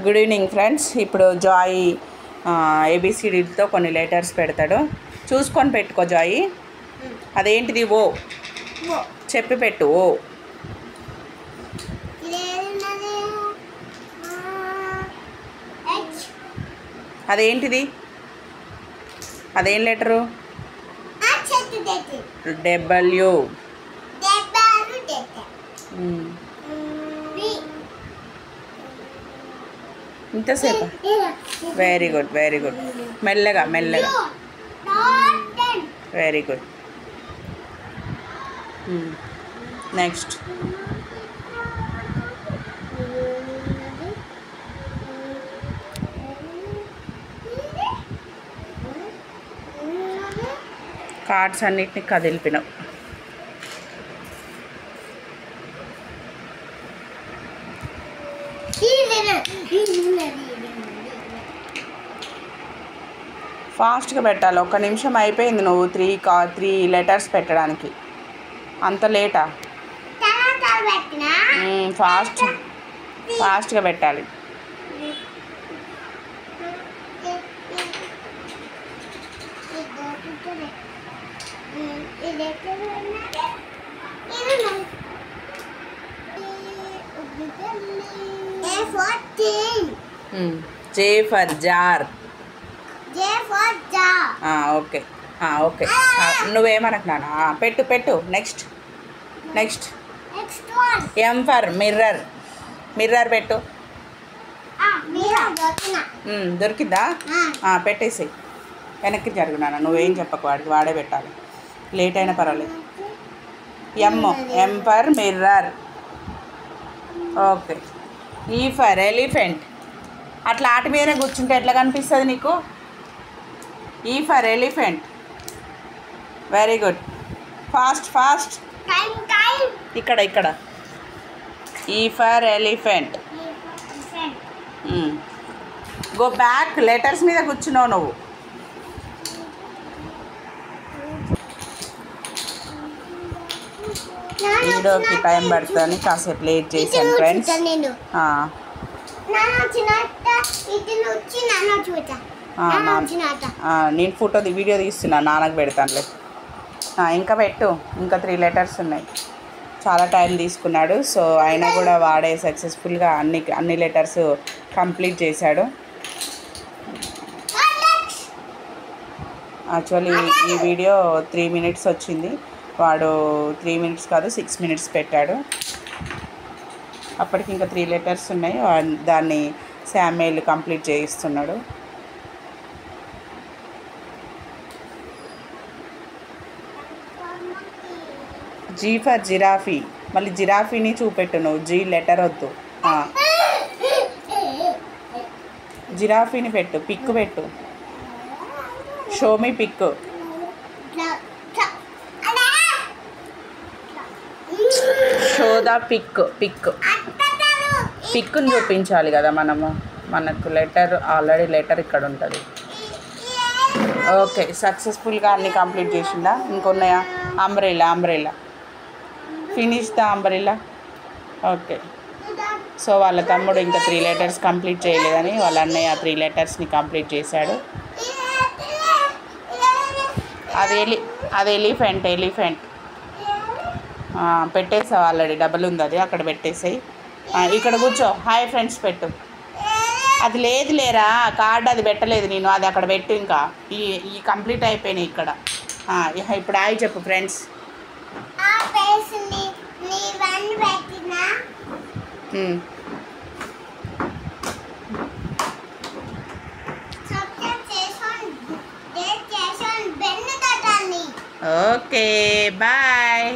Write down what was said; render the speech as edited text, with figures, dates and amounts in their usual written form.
Good evening friends. ఇప్పుడు Joy ఏబిసిడితో కొన్ని letters పెడతాడు, చూసుకొని పెట్టుకో జాయ్. అదేంటిది? ఓ చెప్పి పెట్టు. ఓ అదేంటిది? అదేం లెటరు? డబ్ల్యూ. ఇంతసేపు. Very good, very good. మెల్లగా మెల్లగా. Very good. నెక్స్ట్ కార్డ్స్ అన్నిటిని కదిలిపినావు. ఫాస్ట్గా పెట్టాలి. 1 నిమిషం అయిపోయింది. నువ్వు 3 లెటర్స్ పెట్టడానికి అంత లేటా? ఫాస్ట్గా పెట్టాలి. J for jar. Okay okay, నువ్వేమనకు నాన్న. పెట్టు పెట్టు. Next next. M for mirror. Mirror పెట్టు. దొరికిందా? పెట్టేసి వెనక్కి జరుగునా. నువ్వేం చెప్పకు వాడికి, వాడే పెట్టాలి. లేట్ అయినా పర్వాలేదు. ఎం ఫర్ మిర్రర్. ఓకే. ఈ ఫర్ ఎలిఫెంట్. అట్లా ఆటి మీదనే కూర్చుంటే ఎట్లా కనిపిస్తుంది నీకు? ఈ for elephant. Very good. Fast fast. ఇక్కడ ఇక్కడ. ఈ for elephant. Go back. Letters మీద కూర్చున్నావు నువ్వు. వీడియోకి టైం పడుతుందని కాసేపు లేట్ చేశాను ఫ్రెండ్స్. నేను వీడియో తీస్తున్నా, నాన్నకు పెడతానులే. ఇంకా పెట్టు. ఇంకా 3 లెటర్స్ ఉన్నాయి. చాలా టైం తీసుకున్నాడు. సో అయినా కూడా వాడే సక్సెస్ఫుల్గా అన్ని లెటర్స్ కంప్లీట్ చేశాడు. యాక్చువల్లీ ఈ వీడియో 3 మినిట్స్ వచ్చింది. వాడు 3 మినిట్స్ కాదు 6 మినిట్స్ పెట్టాడు. అప్పటికి ఇంకా 3 లెటర్స్ ఉన్నాయి. దాన్ని శామ్యుయల్ కంప్లీట్ చేయిస్తున్నాడు. G for giraffe. మళ్ళీ జిరాఫీని చూపెట్టు నువ్వు. జీ లెటర్ వద్దు. జిరాఫీని పెట్టు. పిక్ పెట్టు. Show me pic. Show the pic. పిక్ని చూపించాలి కదా మనము. మనకు ఆల్రెడీ లెటర్ ఇక్కడ ఉంటుంది. ఓకే, సక్సెస్ఫుల్గా అన్నీ కంప్లీట్ చేసిందా? ఇంకొన్నాయా? Umbrella. Finish the umbrella. Okay. So వాళ్ళ తమ్ముడు ఇంకా 3 లెటర్స్ కంప్లీట్ చేయలేదని వాళ్ళ అన్నయ్య 3 లెటర్స్ని కంప్లీట్ చేశాడు. అది ఎలిఫెంట్. పెట్టేసావు ఆల్రెడీ. డబుల్ ఉంది అది, అక్కడ పెట్టేసాయి. ఇక్కడ కూర్చో. హాయ్ ఫ్రెండ్స్ పెట్టు. అది లేదు లేరా కార్డు, అది పెట్టలేదు నేను. అది అక్కడ పెట్టు. ఇంకా ఈ కంప్లీట్ అయిపోయినాయి ఇక్కడ. ఇప్పుడు హాయ్ చెప్పు ఫ్రెండ్స్. Okay bye.